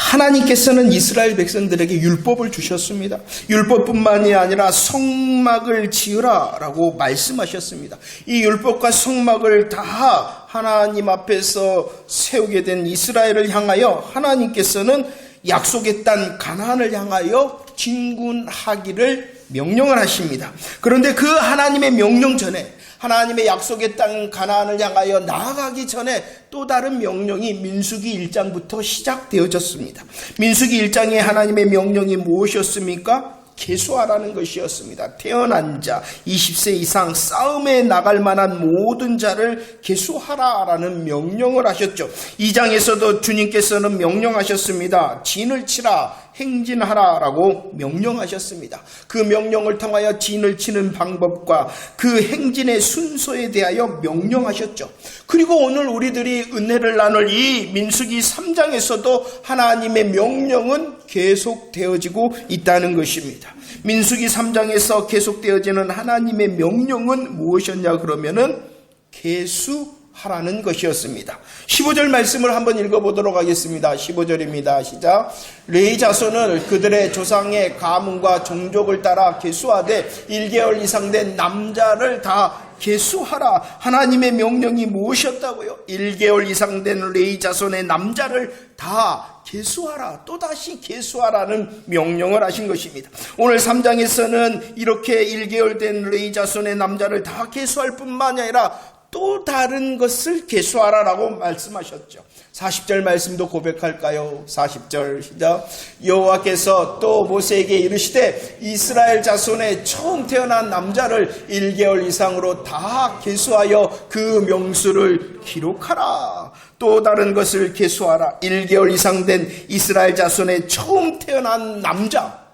하나님께서는 이스라엘 백성들에게 율법을 주셨습니다. 율법뿐만이 아니라 성막을 지으라라고 말씀하셨습니다. 이 율법과 성막을 다 하나님 앞에서 세우게 된 이스라엘을 향하여 하나님께서는 약속의 땅 가나안을 향하여 진군하기를 명령을 하십니다. 그런데 그 하나님의 명령 전에, 하나님의 약속의 땅 가나안을 향하여 나아가기 전에 또 다른 명령이 민수기 1장부터 시작되어졌습니다. 민수기 1장에 하나님의 명령이 무엇이었습니까? 계수하라는 것이었습니다. 태어난 자, 20세 이상 싸움에 나갈 만한 모든 자를 계수하라라는 명령을 하셨죠. 2장에서도 주님께서는 명령하셨습니다. 진을 치라, 행진하라라고 명령하셨습니다. 그 명령을 통하여 진을 치는 방법과 그 행진의 순서에 대하여 명령하셨죠. 그리고 오늘 우리들이 은혜를 나눌 이 민수기 3장에서도 하나님의 명령은 계속되어지고 있다는 것입니다. 민수기 3장에서 계속되어지는 하나님의 명령은 무엇이었냐 그러면은 계수하라는 것이었습니다. 15절 말씀을 한번 읽어보도록 하겠습니다. 15절입니다. 시작. 레위 자손을 그들의 조상의 가문과 종족을 따라 계수하되 1개월 이상 된 남자를 다 계수하라. 하나님의 명령이 무엇이었다고요? 1개월 이상 된 레위 자손의 남자를 다 계수하라. 또다시 계수하라는 명령을 하신 것입니다. 오늘 3장에서는 이렇게 1개월 된 레위 자손의 남자를 다 계수할 뿐만 아니라 또 다른 것을 계수하라라고 말씀하셨죠. 40절 말씀도 고백할까요? 40절 시작. 여호와께서 또 모세에게 이르시되 이스라엘 자손의 처음 태어난 남자를 1개월 이상으로 다 계수하여 그 명수를 기록하라. 또 다른 것을 계수하라. 1개월 이상 된 이스라엘 자손의 처음 태어난 남자.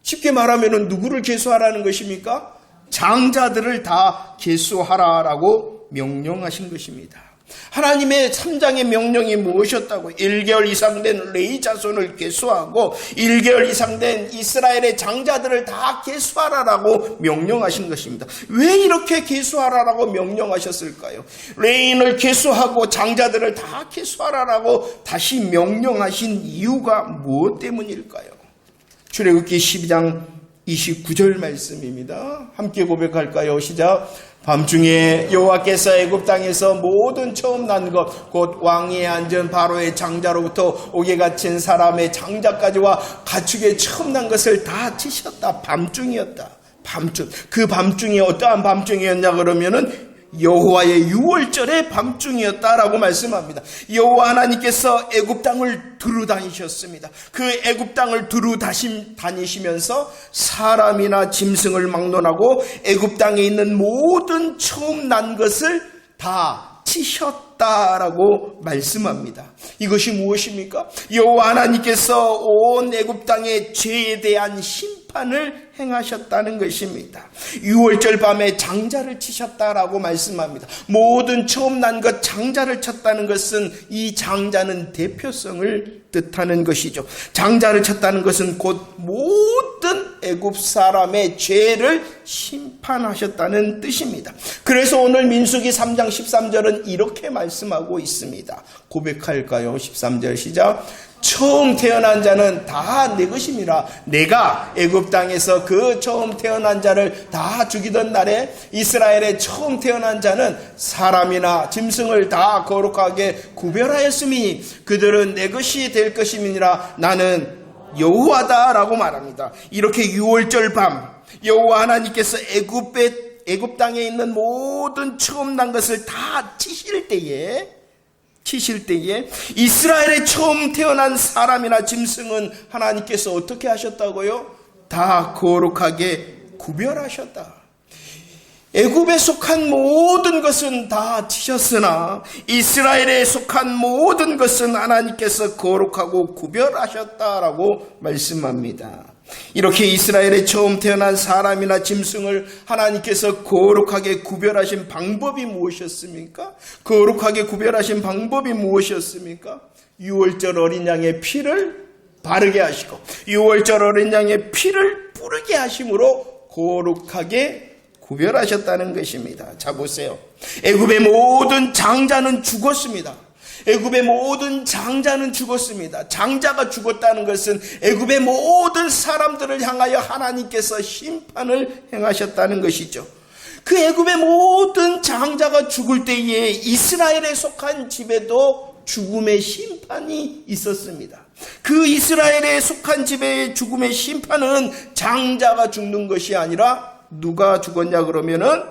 쉽게 말하면 누구를 계수하라는 것입니까? 장자들을 다 계수하라라고 명령하신 것입니다. 하나님의 3장의 명령이 무엇이었다고? 1개월 이상 된 레위 자손을 계수하고 1개월 이상 된 이스라엘의 장자들을 다 계수하라라고 명령하신 것입니다. 왜 이렇게 계수하라라고 명령하셨을까요? 레위인을 계수하고 장자들을 다 계수하라라고 다시 명령하신 이유가 무엇 때문일까요? 출애굽기 12장 29절 말씀입니다. 함께 고백할까요? 시작. 밤중에 여호와께서 애굽 땅에서 모든 처음 난 것 곧 왕위에 앉은 바로의 장자로부터 옥에 갇힌 사람의 장자까지와 가축의 처음 난 것을 다 치셨다. 밤중이었다. 밤중. 그 밤중이 어떠한 밤중이었냐 그러면은 여호와의 유월절의 밤중이었다라고 말씀합니다. 여호와 하나님께서 애굽 땅을 두루 다니셨습니다. 그 애굽 땅을 두루 다니시면서 사람이나 짐승을 막론하고 애굽 땅에 있는 모든 처음 난 것을 다 치셨다라고 말씀합니다. 이것이 무엇입니까? 여호와 하나님께서 온 애굽 땅의 죄에 대한 심판을 행하셨다는 것입니다. 6월절 밤에 장자를 치셨다라고 말씀합니다. 모든 처음 난 것 장자를 쳤다는 것은 이 장자는 대표성을 뜻하는 것이죠. 장자를 쳤다는 것은 곧 모든 애굽 사람의 죄를 심판하셨다는 뜻입니다. 그래서 오늘 민수기 3장 13절은 이렇게 말씀하고 있습니다. 고백할까요? 13절 시작. 처음 태어난 자는 다 내 것임이라. 내가 애굽 땅에서 그 처음 태어난 자를 다 죽이던 날에 이스라엘의 처음 태어난 자는 사람이나 짐승을 다 거룩하게 구별하였으니 그들은 내 것이 될 것임이니라. 나는 여호와다라고 말합니다. 이렇게 6월절 밤 여호와 하나님께서 애굽 땅에 있는 모든 처음 난 것을 다 치실 때에 이스라엘의 처음 태어난 사람이나 짐승은 하나님께서 어떻게 하셨다고요? 다 거룩하게 구별하셨다. 애굽에 속한 모든 것은 다 치셨으나 이스라엘에 속한 모든 것은 하나님께서 거룩하고 구별하셨다라고 말씀합니다. 이렇게 이스라엘에 처음 태어난 사람이나 짐승을 하나님께서 거룩하게 구별하신 방법이 무엇이었습니까? 거룩하게 구별하신 방법이 무엇이었습니까? 6월절 어린 양의 피를 바르게 하시고 6월절 어린 양의 피를 뿌르게 하심으로 거룩하게 구별하셨다는 것입니다. 자 보세요. 애굽의 모든 장자는 죽었습니다. 애굽의 모든 장자는 죽었습니다. 장자가 죽었다는 것은 애굽의 모든 사람들을 향하여 하나님께서 심판을 행하셨다는 것이죠. 그 애굽의 모든 장자가 죽을 때에 이스라엘에 속한 집에도 죽음의 심판이 있었습니다. 그 이스라엘에 속한 집의 죽음의 심판은 장자가 죽는 것이 아니라 누가 죽었냐 그러면은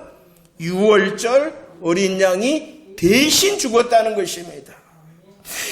유월절 어린 양이 대신 죽었다는 것입니다.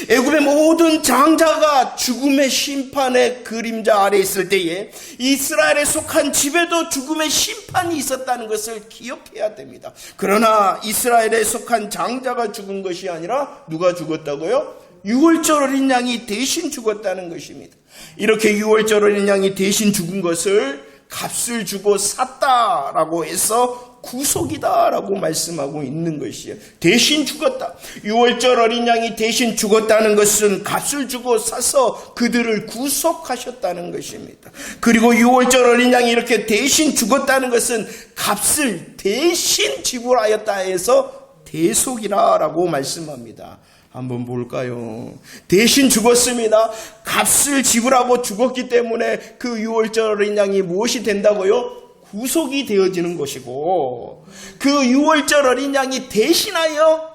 애굽의 모든 장자가 죽음의 심판의 그림자 아래 있을 때에 이스라엘에 속한 집에도 죽음의 심판이 있었다는 것을 기억해야 됩니다. 그러나 이스라엘에 속한 장자가 죽은 것이 아니라 누가 죽었다고요? 유월절 어린 양이 대신 죽었다는 것입니다. 이렇게 유월절 어린 양이 대신 죽은 것을 값을 주고 샀다라고 해서 구속이다라고 말씀하고 있는 것이에요. 대신 죽었다. 유월절 어린 양이 대신 죽었다는 것은 값을 주고 사서 그들을 구속하셨다는 것입니다. 그리고 유월절 어린 양이 이렇게 대신 죽었다는 것은 값을 대신 지불하였다 해서 대속이라고 말씀합니다. 한번 볼까요? 대신 죽었습니다. 값을 지불하고 죽었기 때문에 그 유월절 어린 양이 무엇이 된다고요? 구속이 되어지는 것이고, 그 유월절 어린 양이 대신하여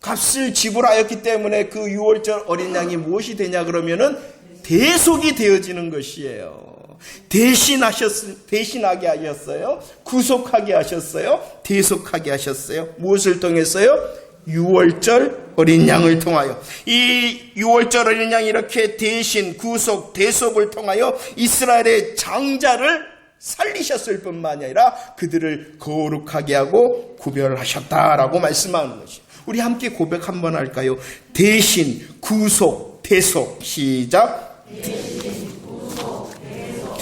값을 지불하였기 때문에 그 유월절 어린 양이 무엇이 되냐 그러면은 대속이 되어지는 것이에요. 대신하게 하셨어요. 구속하게 하셨어요. 대속하게 하셨어요. 무엇을 통해서요? 유월절 어린 양을 통하여. 이 유월절 어린 양이 이렇게 대신 구속, 대속을 통하여 이스라엘의 장자를 살리셨을 뿐만 아니라 그들을 거룩하게 하고 구별하셨다라고 말씀하는 것이죠. 우리 함께 고백 한번 할까요? 대신, 구속, 대속. 시작. 대신, 구속, 대속.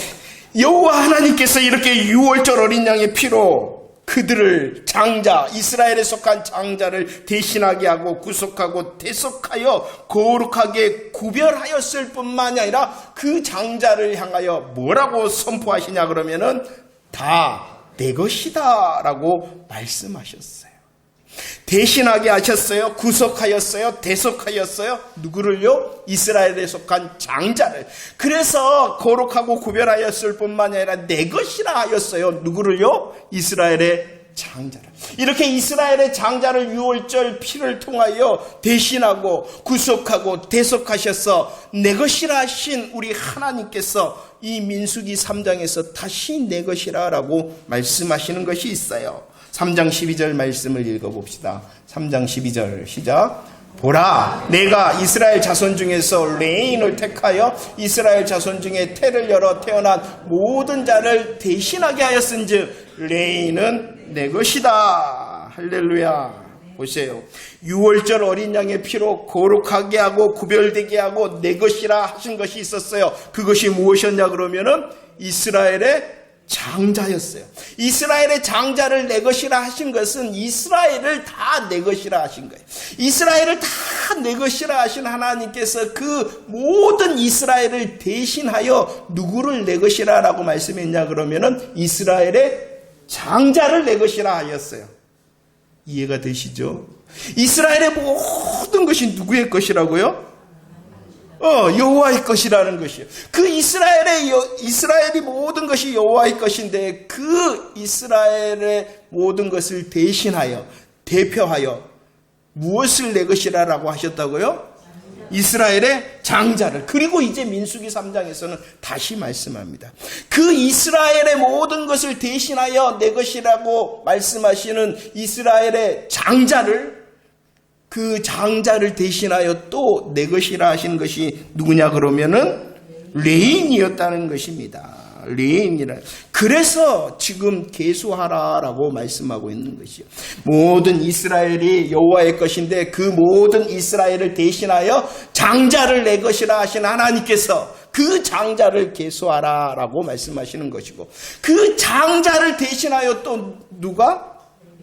여호와 하나님께서 이렇게 유월절 어린 양의 피로 그들을 장자, 이스라엘에 속한 장자를 대신하게 하고 구속하고 대속하여 거룩하게 구별하였을 뿐만 아니라 그 장자를 향하여 뭐라고 선포하시냐 그러면은 다 내 것이다 라고 말씀하셨어요. 대신하게 하셨어요. 구속하였어요. 대속하였어요. 누구를요? 이스라엘에 속한 장자를. 그래서 거룩하고 구별하였을 뿐만 아니라 내 것이라 하였어요. 누구를요? 이스라엘의 장자를. 이렇게 이스라엘의 장자를 유월절 피를 통하여 대신하고 구속하고 대속하셔서 내 것이라 하신 우리 하나님께서 이 민수기 3장에서 다시 내 것이라 라고 말씀하시는 것이 있어요. 3장 12절 말씀을 읽어봅시다. 3장 12절 시작. 보라, 내가 이스라엘 자손 중에서 레인을 택하여 이스라엘 자손 중에 태를 열어 태어난 모든 자를 대신하게 하였은즉 레인은 내 것이다. 할렐루야. 보세요. 유월절 어린 양의 피로 거룩하게 하고 구별되게 하고 내 것이라 하신 것이 있었어요. 그것이 무엇이었냐 그러면은 이스라엘의 장자였어요. 이스라엘의 장자를 내 것이라 하신 것은 이스라엘을 다 내 것이라 하신 거예요. 이스라엘을 다 내 것이라 하신 하나님께서 그 모든 이스라엘을 대신하여 누구를 내 것이라 라고 말씀했냐 그러면은 이스라엘의 장자를 내 것이라 하였어요. 이해가 되시죠? 이스라엘의 모든 것이 누구의 것이라고요? 여호와의 것이라는 것이에요. 그 이스라엘이 모든 것이 여호와의 것인데 그 이스라엘의 모든 것을 대신하여 대표하여 무엇을 내 것이라고 하셨다고요? 이스라엘의 장자를. 그리고 이제 민수기 3장에서는 다시 말씀합니다. 그 이스라엘의 모든 것을 대신하여 내 것이라고 말씀하시는 이스라엘의 장자를, 그 장자를 대신하여 또 내 것이라 하신 것이 누구냐 그러면은 레인이었다는 것입니다. 레인이라. 그래서 지금 계수하라라고 말씀하고 있는 것이요. 모든 이스라엘이 여호와의 것인데 그 모든 이스라엘을 대신하여 장자를 내 것이라 하신 하나님께서 그 장자를 계수하라라고 말씀하시는 것이고, 그 장자를 대신하여 또 누가?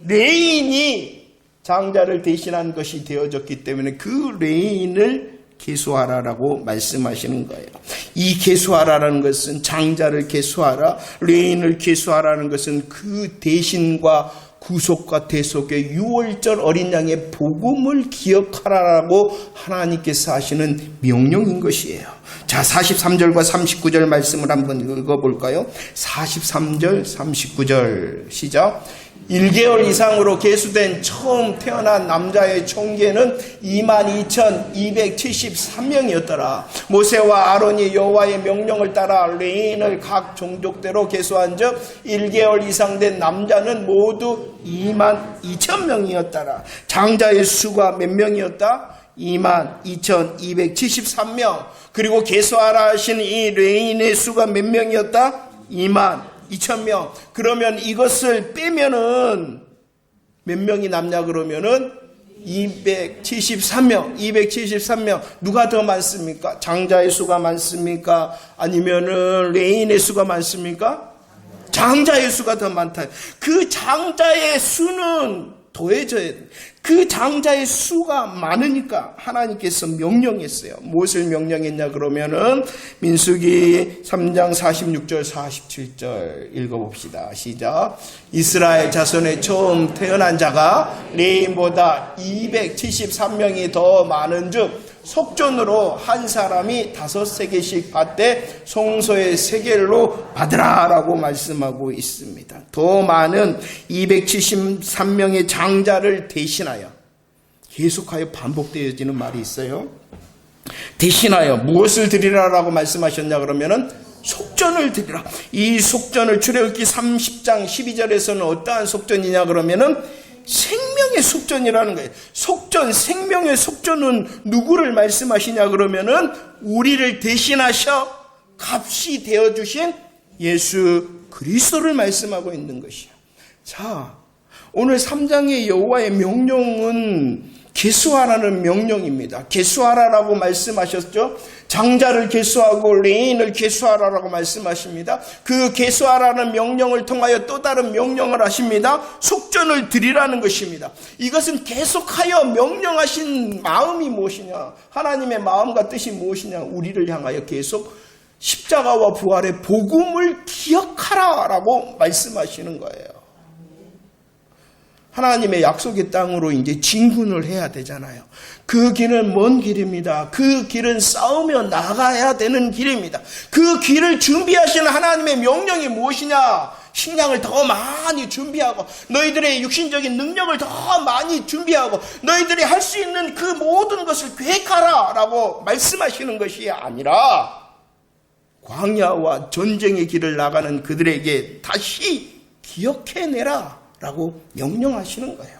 레인이 장자를 대신한 것이 되어졌기 때문에 그 레인을 계수하라라고 말씀하시는 거예요. 이 계수하라라는 것은 장자를 계수하라, 레인을 계수하라는 것은 그 대신과 구속과 대속의 유월절 어린 양의 복음을 기억하라라고 하나님께서 하시는 명령인 것이에요. 자, 43절과 39절 말씀을 한번 읽어볼까요? 43절, 39절 시작. 1개월 이상으로 계수된 처음 태어난 남자의 총계는 22,273명이었더라. 모세와 아론이 여호와의 명령을 따라 레인을 각 종족대로 계수한 즉 1개월 이상 된 남자는 모두 22,000명이었더라. 장자의 수가 몇 명이었다? 22,273명. 그리고 계수하라 하신 이 레인의 수가 몇 명이었다? 22,000명. 그러면 이것을 빼면은 몇 명이 남냐 그러면은 273명. 273명. 누가 더 많습니까? 장자의 수가 많습니까? 아니면은 레인의 수가 많습니까? 장자의 수가 더 많다. 그 장자의 수는 더해져야 돼. 그 장자의 수가 많으니까 하나님께서 명령했어요. 무엇을 명령했냐 그러면은 민수기 3장 46절 47절 읽어봅시다. 시작. 이스라엘 자손의 처음 태어난 자가 레인보다 273명이 더 많은즉 속전으로 한 사람이 5세겔씩 받되 송소의 세겔로 받으라 라고 말씀하고 있습니다. 더 많은 273명의 장자를 대신하여, 계속하여 반복되어지는 말이 있어요. 대신하여 무엇을 드리라라고 말씀하셨냐 그러면은 속전을 드리라. 이 속전을 출애굽기 30장 12절에서는 어떠한 속전이냐 그러면은 생명의 속전이라는 거예요. 속전, 생명의 속전은 누구를 말씀하시냐 그러면은 우리를 대신하셔 값이 되어주신 예수 그리스도를 말씀하고 있는 것이야. 자, 오늘 3장의 여호와의 명령은 계수하라는 명령입니다. 계수하라라고 말씀하셨죠. 장자를 계수하고 레인을 계수하라라고 말씀하십니다. 그 계수하라는 명령을 통하여 또 다른 명령을 하십니다. 속전을 드리라는 것입니다. 이것은 계속하여 명령하신 마음이 무엇이냐, 하나님의 마음과 뜻이 무엇이냐, 우리를 향하여 계속 십자가와 부활의 복음을 기억하라라고 말씀하시는 거예요. 하나님의 약속의 땅으로 이제 진군을 해야 되잖아요. 그 길은 먼 길입니다. 그 길은 싸우며 나가야 되는 길입니다. 그 길을 준비하시는 하나님의 명령이 무엇이냐? 식량을 더 많이 준비하고 너희들의 육신적인 능력을 더 많이 준비하고 너희들이 할 수 있는 그 모든 것을 계획하라 라고 말씀하시는 것이 아니라 광야와 전쟁의 길을 나가는 그들에게 다시 기억해내라 라고 명령하시는 거예요.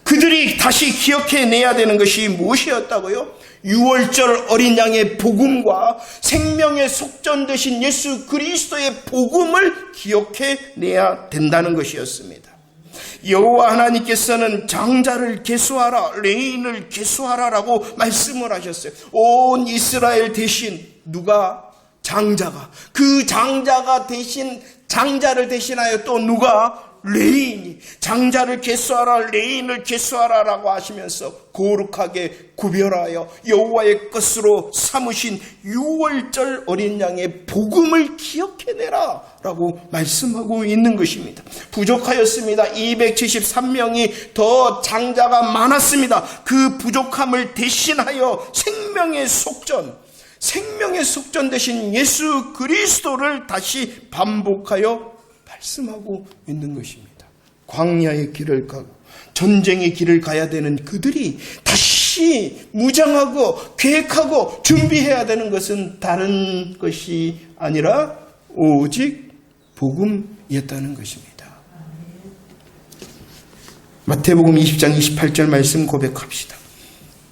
그들이 다시 기억해내야 되는 것이 무엇이었다고요? 유월절 어린 양의 복음과 생명의 속전 되신 예수 그리스도의 복음을 기억해내야 된다는 것이었습니다. 여호와 하나님께서는 장자를 계수하라, 레인을 계수하라라고 말씀을 하셨어요. 온 이스라엘 대신 누가? 장자가. 그 장자가 대신, 장자를 대신하여 또 누가? 레인이. 장자를 계수하라, 레인을 계수하라라고 하시면서 거룩하게 구별하여 여호와의 것으로 삼으신 유월절 어린 양의 복음을 기억해내라 라고 말씀하고 있는 것입니다. 부족하였습니다. 273명이 더 장자가 많았습니다. 그 부족함을 대신하여 생명의 속전 대신 예수 그리스도를 다시 반복하여 말씀하고 있는 것입니다. 광야의 길을 가고 전쟁의 길을 가야 되는 그들이 다시 무장하고 계획하고 준비해야 되는 것은 다른 것이 아니라 오직 복음이었다는 것입니다. 마태복음 20장 28절 말씀 고백합시다.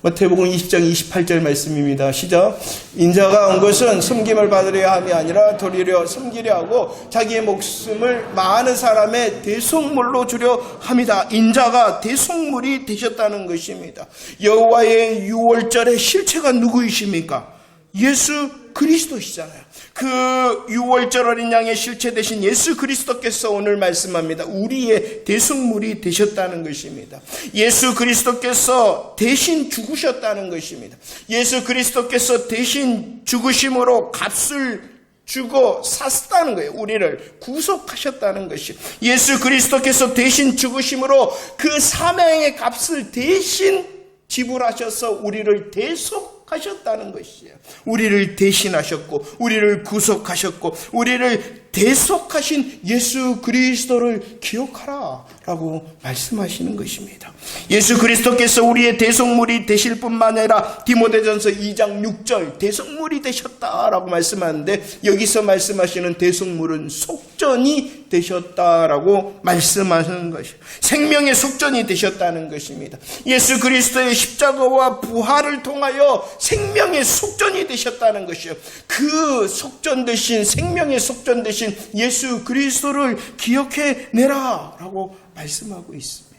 마태복음 20장 28절 말씀입니다. 시작. 인자가 온 것은 섬김을 받으려 함이 아니라 도리려 섬기려 하고 자기의 목숨을 많은 사람의 대속물로 주려 함이다. 인자가 대속물이 되셨다는 것입니다. 여호와의 유월절의 실체가 누구이십니까? 예수 그리스도시잖아요. 그 유월절 어린 양의 실체 되신 예수 그리스도께서 오늘 말씀합니다. 우리의 대속물이 되셨다는 것입니다. 예수 그리스도께서 대신 죽으셨다는 것입니다. 예수 그리스도께서 대신 죽으심으로 값을 주고 샀다는 거예요. 우리를 구속하셨다는 것이. 예수 그리스도께서 대신 죽으심으로 그 사명의 값을 대신 지불하셔서 우리를 대속하셨다는 것이에요. 우리를 대신하셨고 우리를 구속하셨고 우리를 대속하신 예수 그리스도를 기억하라 라고 말씀하시는 것입니다. 예수 그리스도께서 우리의 대속물이 되실 뿐만 아니라 디모데전서 2장 6절 대속물이 되셨다라고 말씀하는데 여기서 말씀하시는 대속물은 속전이 되셨다라고 말씀하시는 것이에요. 생명의 속전이 되셨다는 것입니다. 예수 그리스도의 십자가와 부활을 통하여 생명의 속전이 되셨다는 것이에요. 그 속전 되신 생명의 속전 되신 예수 그리스도를 기억해내라 라고 말씀하고 있습니다.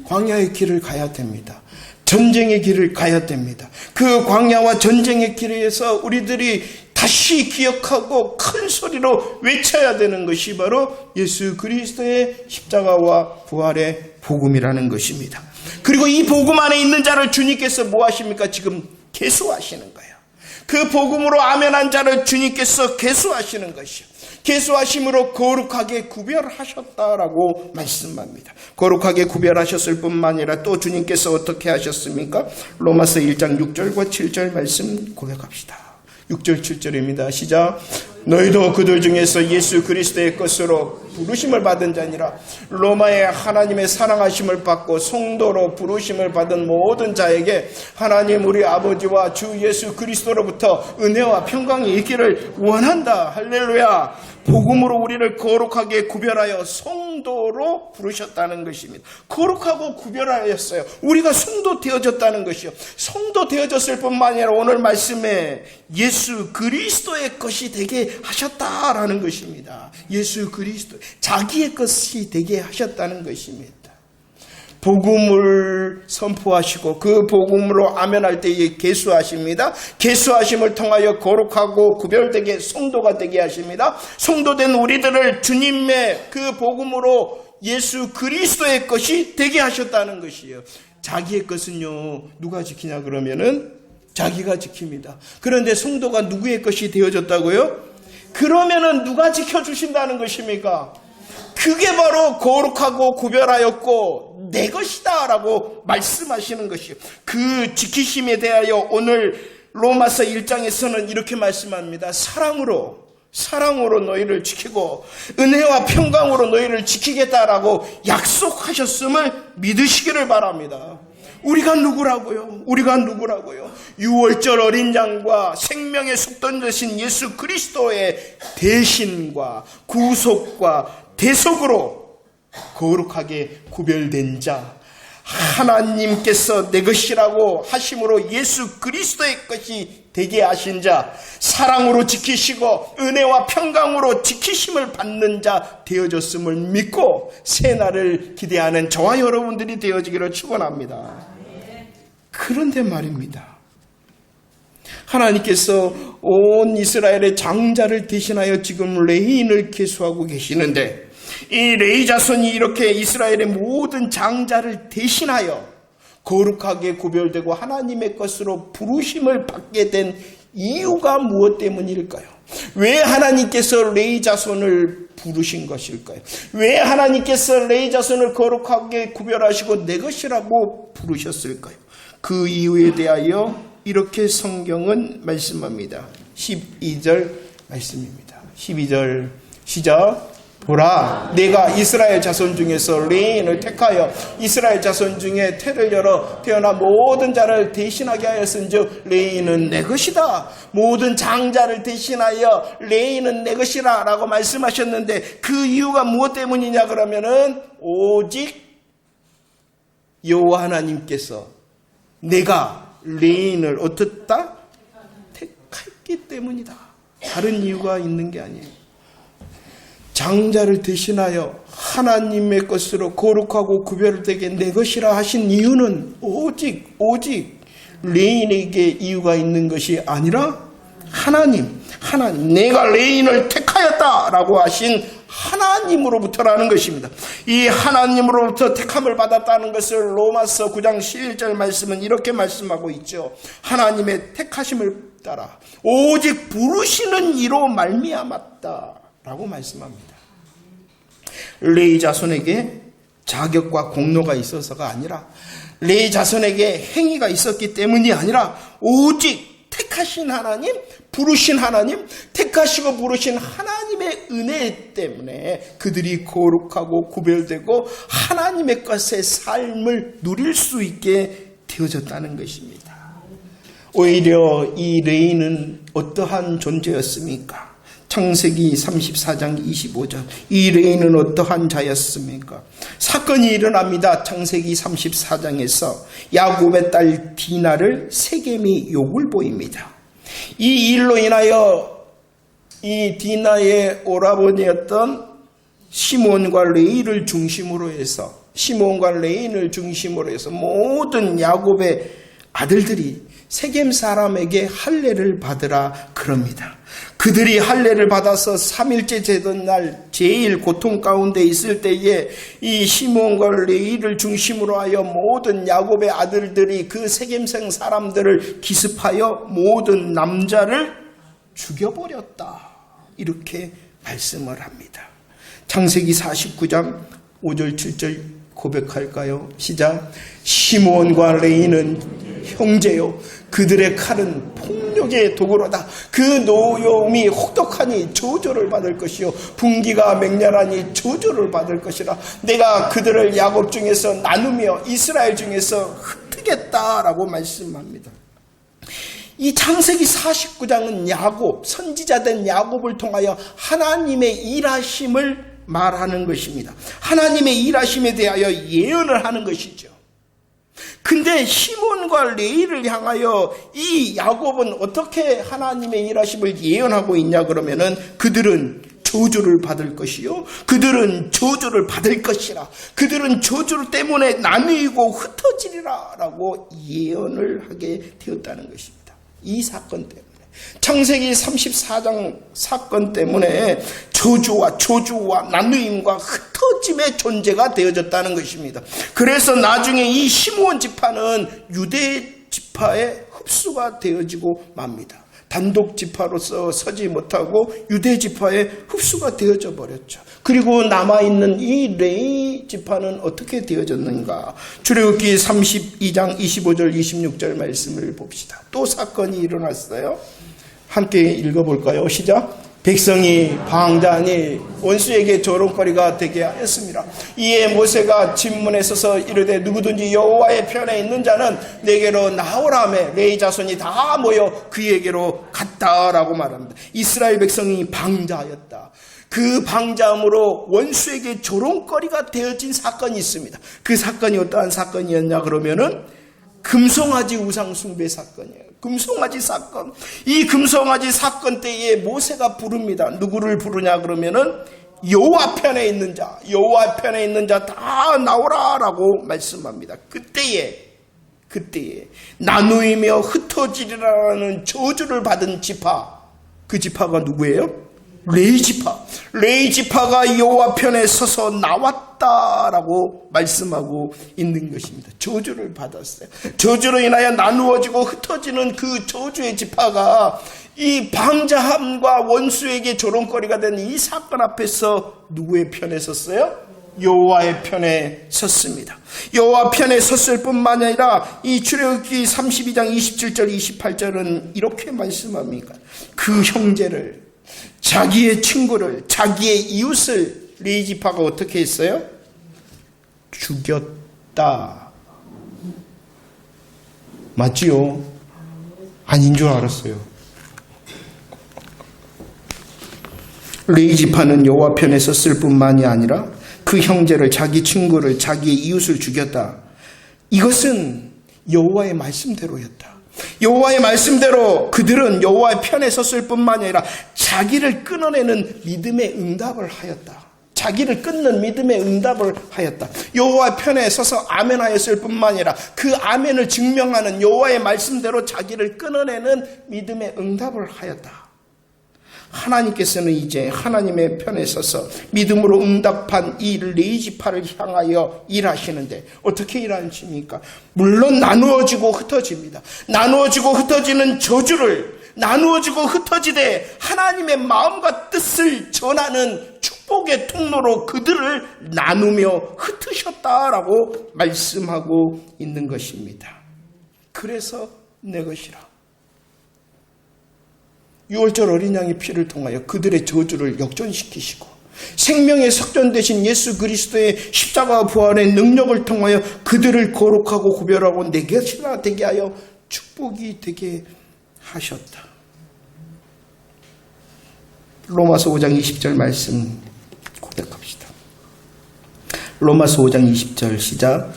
광야의 길을 가야 됩니다. 전쟁의 길을 가야 됩니다. 그 광야와 전쟁의 길에서 우리들이 다시 기억하고 큰 소리로 외쳐야 되는 것이 바로 예수 그리스도의 십자가와 부활의 복음이라는 것입니다. 그리고 이 복음 안에 있는 자를 주님께서 뭐 하십니까? 지금 계수하시는 거예요. 그 복음으로 아멘한 자를 주님께서 계수하시는 것이요. 계수하심으로 거룩하게 구별하셨다라고 말씀합니다. 거룩하게 구별하셨을 뿐만 아니라 또 주님께서 어떻게 하셨습니까? 로마서 1장 6절과 7절 말씀 고백합시다. 6절 7절입니다. 시작. 너희도 그들 중에서 예수 그리스도의 것으로 부르심을 받은 자니라. 로마의 하나님의 사랑하심을 받고 성도로 부르심을 받은 모든 자에게 하나님 우리 아버지와 주 예수 그리스도로부터 은혜와 평강이 있기를 원한다. 할렐루야. 복음으로 우리를 거룩하게 구별하여 성도로 부르셨다는 것입니다. 거룩하고 구별하였어요. 우리가 성도 되어졌다는 것이요. 성도 되어졌을 뿐만 아니라 오늘 말씀에 예수 그리스도의 것이 되게 하셨다라는 것입니다. 예수 그리스도 자기의 것이 되게 하셨다는 것입니다. 복음을 선포하시고 그 복음으로 아멘할 때에 계수하십니다. 계수하심을 통하여 거룩하고 구별되게 성도가 되게 하십니다. 성도된 우리들을 주님의 그 복음으로 예수 그리스도의 것이 되게 하셨다는 것이에요. 자기의 것은요 누가 지키냐 그러면은 자기가 지킵니다. 그런데 성도가 누구의 것이 되어졌다고요? 그러면은 누가 지켜주신다는 것입니까? 그게 바로 거룩하고 구별하였고 내 것이다 라고 말씀하시는 것이요. 그 지키심에 대하여 오늘 로마서 1장에서는 이렇게 말씀합니다. 사랑으로 너희를 지키고 은혜와 평강으로 너희를 지키겠다라고 약속하셨음을 믿으시기를 바랍니다. 우리가 누구라고요? 6월절 어린 양과 생명의 속전 되신 예수 그리스도의 대신과 구속과 대속으로 거룩하게 구별된 자, 하나님께서 내 것이라고 하심으로 예수 그리스도의 것이 되게 하신 자, 사랑으로 지키시고 은혜와 평강으로 지키심을 받는 자 되어졌음을 믿고 새날을 기대하는 저와 여러분들이 되어지기를 축원합니다. 그런데 말입니다. 하나님께서 온 이스라엘의 장자를 대신하여 지금 레위인을 계수하고 계시는데 이 레위 자손이 이렇게 이스라엘의 모든 장자를 대신하여 거룩하게 구별되고 하나님의 것으로 부르심을 받게 된 이유가 무엇 때문일까요? 왜 하나님께서 레위 자손을 부르신 것일까요? 왜 하나님께서 레위 자손을 거룩하게 구별하시고 내 것이라고 부르셨을까요? 그 이유에 대하여 이렇게 성경은 말씀합니다. 12절 말씀입니다. 12절 시작. 보라, 내가 이스라엘 자손 중에서 레위인을 택하여 이스라엘 자손 중에 태를 열어 태어나 모든 자를 대신하게 하였은즉 레위인은 내 것이다. 모든 장자를 대신하여 레위인은 내 것이라 라고 말씀하셨는데 그 이유가 무엇 때문이냐 그러면은 오직 여호와 하나님께서 내가 레위인을 어떻다? 택했기 때문이다. 다른 이유가 있는 게 아니에요. 장자를 대신하여 하나님의 것으로 거룩하고 구별되게 내 것이라 하신 이유는 오직 레위인에게 이유가 있는 것이 아니라 하나님 내가 레위인을 택하였다라고 하신 하나님으로부터라는 것입니다. 이 하나님으로부터 택함을 받았다는 것을 로마서 9장 11절 말씀은 이렇게 말씀하고 있죠. 하나님의 택하심을 따라 오직 부르시는 이로 말미암았다 라고 말씀합니다. 레위 자손에게 자격과 공로가 있어서가 아니라, 레위 자손에게 행위가 있었기 때문이 아니라, 오직 택하신 하나님, 부르신 하나님, 택하시고 부르신 하나님의 은혜 때문에 그들이 거룩하고 구별되고 하나님의 것의 삶을 누릴 수 있게 되어졌다는 것입니다. 오히려 이 레위는 어떠한 존재였습니까? 창세기 34장 25절. 이 레위는 어떠한 자였습니까? 사건이 일어납니다. 창세기 34장에서 야곱의 딸 디나를 세겜이 욕을 보입니다. 이 일로 인하여 이 디나의 오라버니였던 시몬과 레위를 중심으로 해서, 시몬과 레위를 중심으로 해서 모든 야곱의 아들들이 세겜 사람에게 할례를 받으라 그럽니다. 그들이 할례를 받아서 3일째 되던 날 제일 고통 가운데 있을 때에 이 시몬과 레위를 중심으로 하여 모든 야곱의 아들들이 그 세겜생 사람들을 기습하여 모든 남자를 죽여버렸다. 이렇게 말씀을 합니다. 창세기 49장 5절 7절 고백할까요? 시작. 시몬과 레위는 형제요, 그들의 칼은 폭력의 도구로다. 그 노여움이 혹독하니 저주를 받을 것이요, 분기가 맹렬하니 저주를 받을 것이라. 내가 그들을 야곱 중에서 나누며 이스라엘 중에서 흩트겠다라고 말씀합니다. 이 창세기 49장은 야곱, 선지자된 야곱을 통하여 하나님의 일하심을 말하는 것입니다. 하나님의 일하심에 대하여 예언을 하는 것이죠. 근데 시몬과 레위를 향하여 이 야곱은 어떻게 하나님의 일하심을 예언하고 있냐 그러면은, 그들은 저주를 받을 것이요, 그들은 저주를 받을 것이라, 그들은 저주 때문에 나누이고 흩어지리라 라고 예언을 하게 되었다는 것입니다. 이 사건 때문에, 창세기 34장 사건 때문에 저주와 나누임과 흩어짐의 존재가 되어졌다는 것입니다. 그래서 나중에 이 시므온 지파는 유대 지파에 흡수가 되어지고 맙니다. 단독 지파로서 서지 못하고 유대 지파에 흡수가 되어져 버렸죠. 그리고 남아있는 이 레위 지파는 어떻게 되어졌는가? 출애굽기 32장 25절 26절 말씀을 봅시다. 또 사건이 일어났어요. 함께 읽어볼까요? 시작. 백성이 방자니 원수에게 조롱거리가 되게 하였습니다. 이에 모세가 진문에 서서 이르되 누구든지 여호와의 편에 있는 자는 내게로 나오라며 레위 자손이 다 모여 그에게로 갔다라고 말합니다. 이스라엘 백성이 방자하였다. 그 방자함으로 원수에게 조롱거리가 되어진 사건이 있습니다. 그 사건이 어떠한 사건이었냐 그러면은 금송아지 우상 숭배 사건이에요. 금송아지 사건. 이 금송아지 사건 때에 모세가 부릅니다. 누구를 부르냐 그러면은 여호와 편에 있는 자, 여호와 편에 있는 자 다 나오라라고 말씀합니다. 그때에 나누이며 흩어지리라는 저주를 받은 지파, 그 지파가 누구예요? 레위 지파. 레위 지파가 여호와 편에 서서 나왔다라고 말씀하고 있는 것입니다. 저주를 받았어요. 저주로 인하여 나누어지고 흩어지는 그 저주의 지파가 이 방자함과 원수에게 조롱거리가 된 이 사건 앞에서 누구의 편에 섰어요? 여호와의 편에 섰습니다. 여호와 편에 섰을 뿐만 아니라 이 출애굽기 32장 27절 28절은 이렇게 말씀합니다. 그 형제를, 자기의 친구를, 자기의 이웃을 레위 지파가 어떻게 했어요? 죽였다. 맞지요? 아닌 줄 알았어요. 레위 지파는 여호와 편에 섰을 뿐만이 아니라 그 형제를, 자기 친구를, 자기의 이웃을 죽였다. 이것은 여호와의 말씀대로였다. 여호와의 말씀대로 그들은 여호와의 편에 섰을 뿐만 아니라 자기를 끊어내는 믿음의 응답을 하였다. 자기를 끊는 믿음의 응답을 하였다. 여호와의 편에 서서 아멘하였을 뿐만 아니라 그 아멘을 증명하는 여호와의 말씀대로 자기를 끊어내는 믿음의 응답을 하였다. 하나님께서는 이제 하나님의 편에 서서 믿음으로 응답한 이 레이지파를 향하여 일하시는데 어떻게 일하십니까? 물론 나누어지고 흩어집니다. 나누어지고 흩어지는 저주를 나누어지고 흩어지되 하나님의 마음과 뜻을 전하는 축복의 통로로 그들을 나누며 흩으셨다라고 말씀하고 있는 것입니다. 그래서 내 것이라. 6월절 어린 양의 피를 통하여 그들의 저주를 역전시키시고 생명의 석전 되신 예수 그리스도의 십자가 부활의 능력을 통하여 그들을 거룩하고 구별하고 내 것이라 되게 하여 축복이 되게 하셨다. 로마서 5장 20절 말씀 고백합시다. 로마서 5장 20절 시작.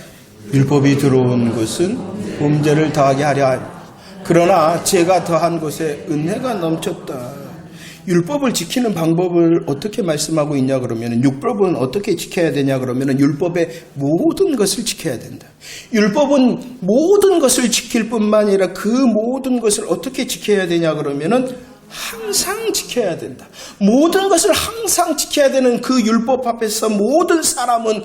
율법이 들어온 것은 범죄를 더하게 하려 하여 그러나 죄가 더한 곳에 은혜가 넘쳤다. 율법을 지키는 방법을 어떻게 말씀하고 있냐 그러면 율법은 어떻게 지켜야 되냐 그러면 율법의 모든 것을 지켜야 된다. 율법은 모든 것을 지킬 뿐만 아니라 그 모든 것을 어떻게 지켜야 되냐 그러면 항상 지켜야 된다. 모든 것을 항상 지켜야 되는 그 율법 앞에서 모든 사람은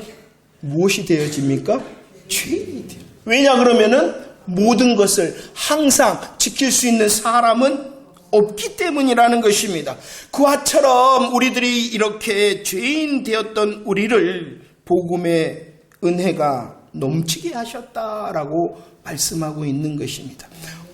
무엇이 되어집니까? 죄인이 돼요. 왜냐 그러면은 모든 것을 항상 지킬 수 있는 사람은 없기 때문이라는 것입니다. 그와처럼 우리들이 이렇게 죄인 되었던 우리를 복음의 은혜가 넘치게 하셨다라고 말씀하고 있는 것입니다.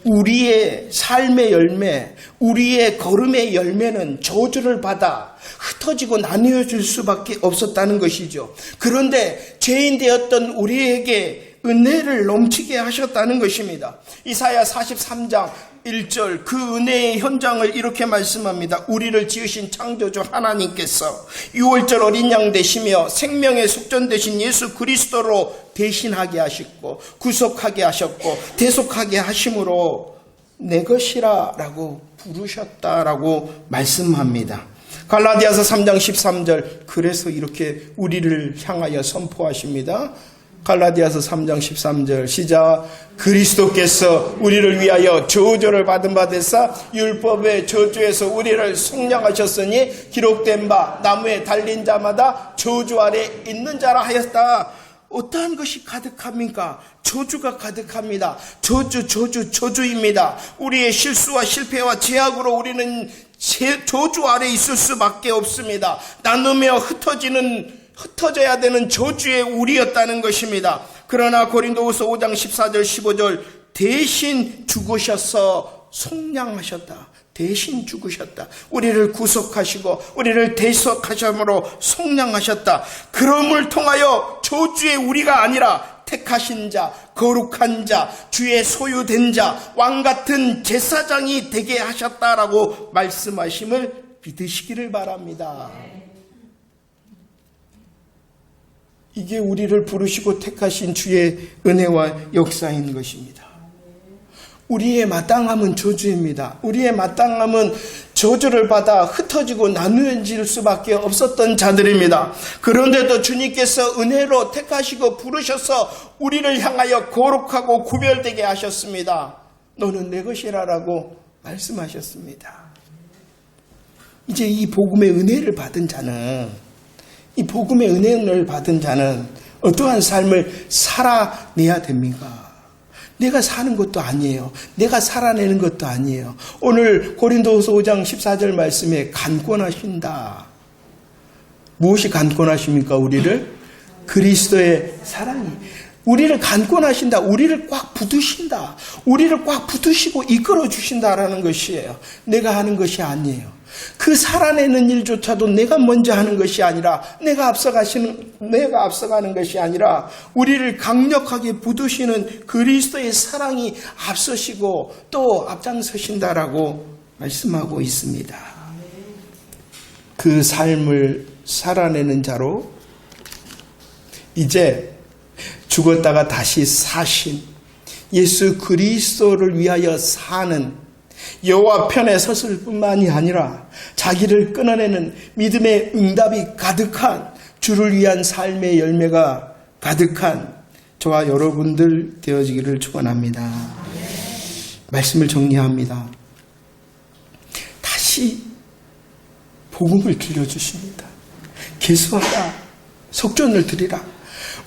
우리의 삶의 열매, 우리의 걸음의 열매는 저주를 받아 흩어지고 나뉘어질 수밖에 없었다는 것이죠. 그런데 죄인 되었던 우리에게 은혜를 넘치게 하셨다는 것입니다. 이사야 43장 1절 그 은혜의 현장을 이렇게 말씀합니다. 우리를 지으신 창조주 하나님께서 6월절 어린 양 되시며 생명의 속전 되신 예수 그리스도로 대신하게 하셨고 구속하게 하셨고 대속하게 하심으로 내 것이라 라고 부르셨다라고 말씀합니다. 갈라디아서 3장 13절 그래서 이렇게 우리를 향하여 선포하십니다. 갈라디아서 3장 13절 시작. 그리스도께서 우리를 위하여 저주를 받은 바 되사 율법의 저주에서 우리를 속량하셨으니 기록된 바 나무에 달린 자마다 저주 아래 있는 자라 하였다. 어떠한 것이 가득합니까? 저주가 가득합니다. 저주입니다. 우리의 실수와 실패와 죄악으로 우리는 저주 아래 있을 수밖에 없습니다. 나누며 흩어져야 되는 저주의 우리였다는 것입니다. 그러나 고린도후서 5장 14절 15절 대신 죽으셔서 속량하셨다. 대신 죽으셨다. 우리를 구속하시고 우리를 대속하심으로 속량하셨다. 그럼을 통하여 저주의 우리가 아니라 택하신 자, 거룩한 자, 주의 소유된 자, 왕같은 제사장이 되게 하셨다라고 말씀하심을 믿으시기를 바랍니다. 이게 우리를 부르시고 택하신 주의 은혜와 역사인 것입니다. 우리의 마땅함은 저주입니다. 우리의 마땅함은 저주를 받아 흩어지고 나누어질 수밖에 없었던 자들입니다. 그런데도 주님께서 은혜로 택하시고 부르셔서 우리를 향하여 거룩하고 구별되게 하셨습니다. 너는 내 것이라라고 말씀하셨습니다. 이제 이 복음의 은혜를 받은 자는 이 복음의 은혜를 받은 자는 어떠한 삶을 살아내야 됩니까? 내가 사는 것도 아니에요. 내가 살아내는 것도 아니에요. 오늘 고린도후서 5장 14절 말씀에 간권하신다. 무엇이 간권하십니까? 우리를? 그리스도의 사랑이. 우리를 간권하신다. 우리를 꽉 붙드신다. 우리를 꽉 붙드시고 이끌어 주신다라는 것이에요. 내가 하는 것이 아니에요. 그 살아내는 일조차도 내가 먼저 하는 것이 아니라 내가 앞서가는 것이 아니라 우리를 강력하게 붙드시는 그리스도의 사랑이 앞서시고 또 앞장서신다라고 말씀하고 있습니다. 그 삶을 살아내는 자로 이제 죽었다가 다시 사신 예수 그리스도를 위하여 사는 여호와 편에 섰을 뿐만이 아니라 자기를 끊어내는 믿음의 응답이 가득한 주를 위한 삶의 열매가 가득한 저와 여러분들 되어지기를 축원합니다. 말씀을 정리합니다. 다시 복음을 들려주십니다. 계수하라. 속전을 드리라.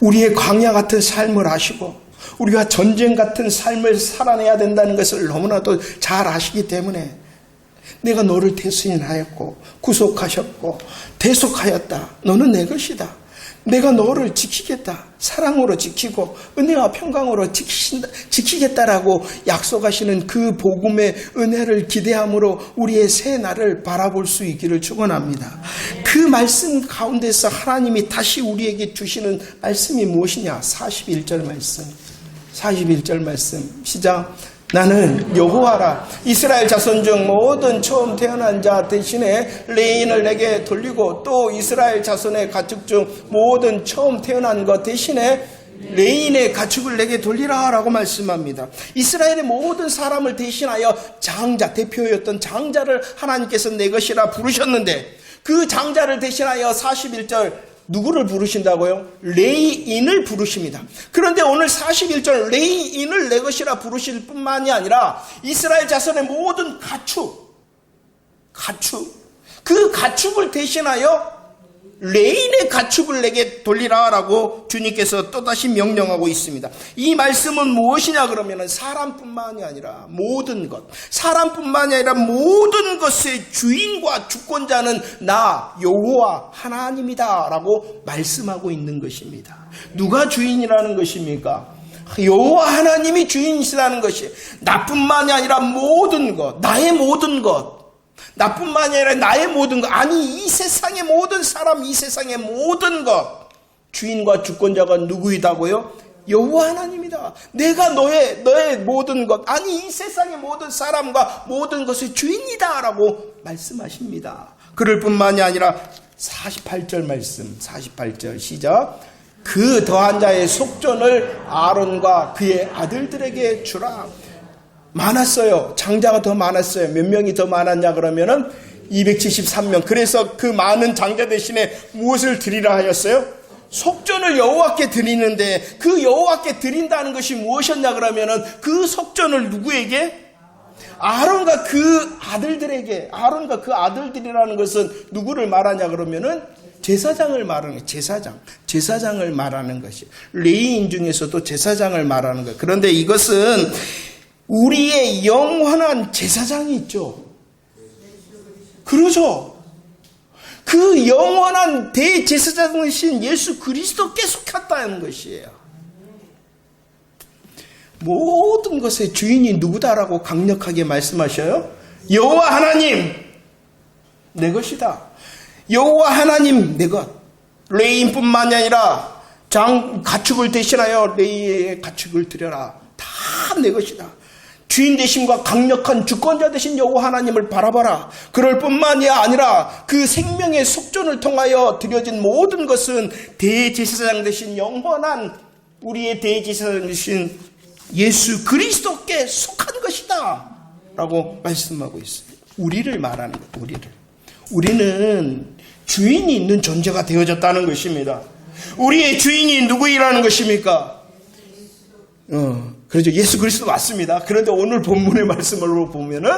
우리의 광야 같은 삶을 아시고 우리가 전쟁 같은 삶을 살아내야 된다는 것을 너무나도 잘 아시기 때문에 내가 너를 대신하였고 구속하셨고 대속하였다. 너는 내 것이다. 내가 너를 지키겠다. 사랑으로 지키고 은혜와 평강으로 지키겠다라고 약속하시는 그 복음의 은혜를 기대함으로 우리의 새 날을 바라볼 수 있기를 축원합니다. 그 말씀 가운데서 하나님이 다시 우리에게 주시는 말씀이 무엇이냐? 41절 말씀. 41절 말씀 시작. 나는 여호와라. 이스라엘 자손 중 모든 처음 태어난 자 대신에 레인을 내게 돌리고 또 이스라엘 자손의 가축 중 모든 처음 태어난 것 대신에 레인의 가축을 내게 돌리라 라고 말씀합니다. 이스라엘의 모든 사람을 대신하여 장자, 대표였던 장자를 하나님께서 내 것이라 부르셨는데 그 장자를 대신하여 41절 누구를 부르신다고요? 레이인을 부르십니다. 그런데 오늘 41절 레이인을 내 것이라 부르실 뿐만이 아니라 이스라엘 자손의 모든 가축 그 가축을 대신하여 레인의 가축을 내게 돌리라 라고 주님께서 또다시 명령하고 있습니다. 이 말씀은 무엇이냐 그러면 사람뿐만이 아니라 모든 것, 사람뿐만이 아니라 모든 것의 주인과 주권자는 나 여호와 하나님이다 라고 말씀하고 있는 것입니다. 누가 주인이라는 것입니까? 여호와 하나님이 주인이시라는 것이 나뿐만이 아니라 모든 것, 나의 모든 것, 나뿐만이 아니라 나의 모든 것, 아니 이 세상의 모든 사람, 이 세상의 모든 것 주인과 주권자가 누구이다고요? 여호와 하나님이다. 내가 너의 모든 것, 아니 이 세상의 모든 사람과 모든 것의 주인이다 라고 말씀하십니다. 그럴 뿐만이 아니라 48절 말씀, 48절 시작. 그 더한 자의 속전을 아론과 그의 아들들에게 주라. 많았어요. 장자가 더 많았어요. 몇 명이 더 많았냐 그러면은 273명. 그래서 그 많은 장자 대신에 무엇을 드리라 하였어요? 속전을 여호와께 드리는데 그 여호와께 드린다는 것이 무엇이었냐 그러면은 그 속전을 누구에게? 아론과 그 아들들에게. 아론과 그 아들들이라는 것은 누구를 말하냐 그러면은 제사장을 말하는 거예요. 제사장을 말하는 것이. 레위인 중에서도 제사장을 말하는 거예요. 그런데 이것은 우리의 영원한 제사장이 있죠. 그러죠. 그 영원한 대제사장이신 예수 그리스도께 속했다는 것이에요. 모든 것의 주인이 누구다라고 강력하게 말씀하셔요. 여호와 하나님 내 것이다. 여호와 하나님 내 것. 레위인뿐만이 아니라 가축을 대신하여 레위의 가축을 드려라. 다 내 것이다. 주인 되심과 강력한 주권자 되신 여호와 하나님을 바라봐라. 그럴 뿐만이 아니라 그 생명의 속전을 통하여 드려진 모든 것은 대제사장 되신 영원한 우리의 대제사장 되신 예수 그리스도께 속한 것이다 라고 말씀하고 있습니다. 우리를 말하는 것. 우리는 주인이 있는 존재가 되어졌다는 것입니다. 우리의 주인이 누구이라는 것입니까? 그렇죠. 예수 그리스도 맞습니다. 그런데 오늘 본문의 말씀으로 보면은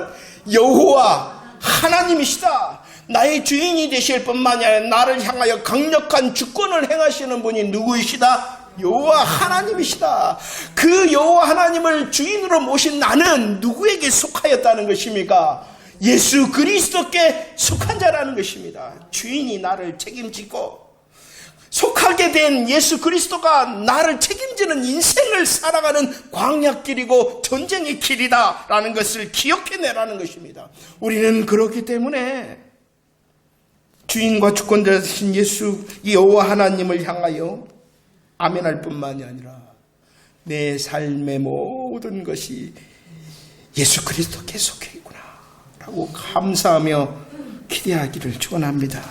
여호와 하나님이시다. 나의 주인이 되실 뿐만이 아니라 나를 향하여 강력한 주권을 행하시는 분이 누구이시다? 여호와 하나님이시다. 그 여호와 하나님을 주인으로 모신 나는 누구에게 속하였다는 것입니까? 예수 그리스도께 속한 자라는 것입니다. 주인이 나를 책임지고 속하게 된 예수 그리스도가 나를 책임지는 인생을 살아가는 광야길이고 전쟁의 길이다 라는 것을 기억해내라는 것입니다. 우리는 그렇기 때문에 주인과 주권자 되신 예수 여호와 하나님을 향하여 아멘할 뿐만이 아니라 내 삶의 모든 것이 예수 그리스도께 속해 있구나 라고 감사하며 기대하기를 축원합니다.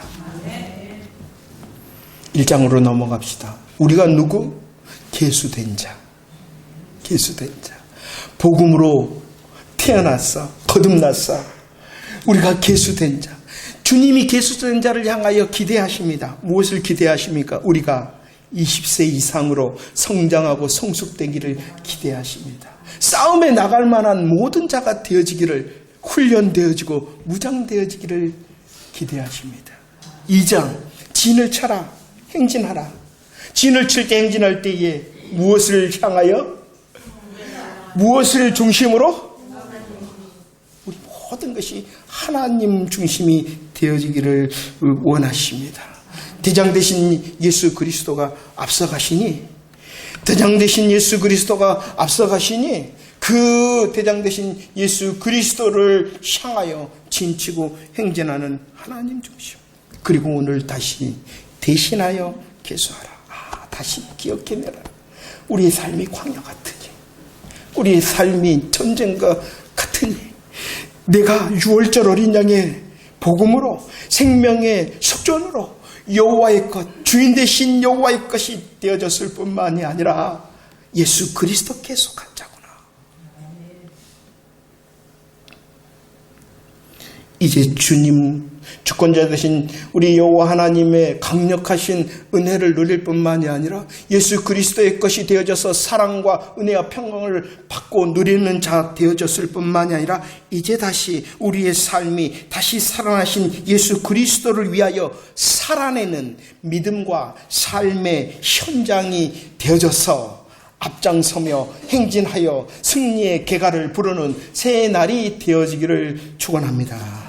1장으로 넘어갑시다. 우리가 누구? 계수된 자. 복음으로 태어났어. 거듭났어. 우리가 계수된 자. 주님이 계수된 자를 향하여 기대하십니다. 무엇을 기대하십니까? 우리가 20세 이상으로 성장하고 성숙되기를 기대하십니다. 싸움에 나갈 만한 모든 자가 되어지기를, 훈련되어지고 무장되어지기를 기대하십니다. 2장 진을 쳐라 행진하라. 진을 칠 때 행진할 때에 무엇을 향하여? 무엇을 중심으로? 우리 모든 것이 하나님 중심이 되어지기를 원하십니다. 대장 되신 예수 그리스도가 앞서가시니, 대장 되신 예수 그리스도가 앞서가시니 그 대장 되신 예수 그리스도를 향하여 진치고 행진하는 하나님 중심. 그리고 오늘 다시 대신하여 계수하라. 다시 기억해내라. 우리의 삶이 광야 같으니, 우리의 삶이 전쟁과 같으니, 내가 6월절 어린 양의 복음으로 생명의 속전으로 여호와의 것, 주인 되신 여호와의 것이 되어졌을 뿐만이 아니라 예수 그리스도께서 간자구나. 이제 주님, 주권자 되신 우리 여호와 하나님의 강력하신 은혜를 누릴 뿐만이 아니라 예수 그리스도의 것이 되어져서 사랑과 은혜와 평강을 받고 누리는 자 되어졌을 뿐만이 아니라 이제 다시 우리의 삶이 다시 살아나신 예수 그리스도를 위하여 살아내는 믿음과 삶의 현장이 되어져서 앞장서며 행진하여 승리의 개가를 부르는 새 날이 되어지기를 축원합니다.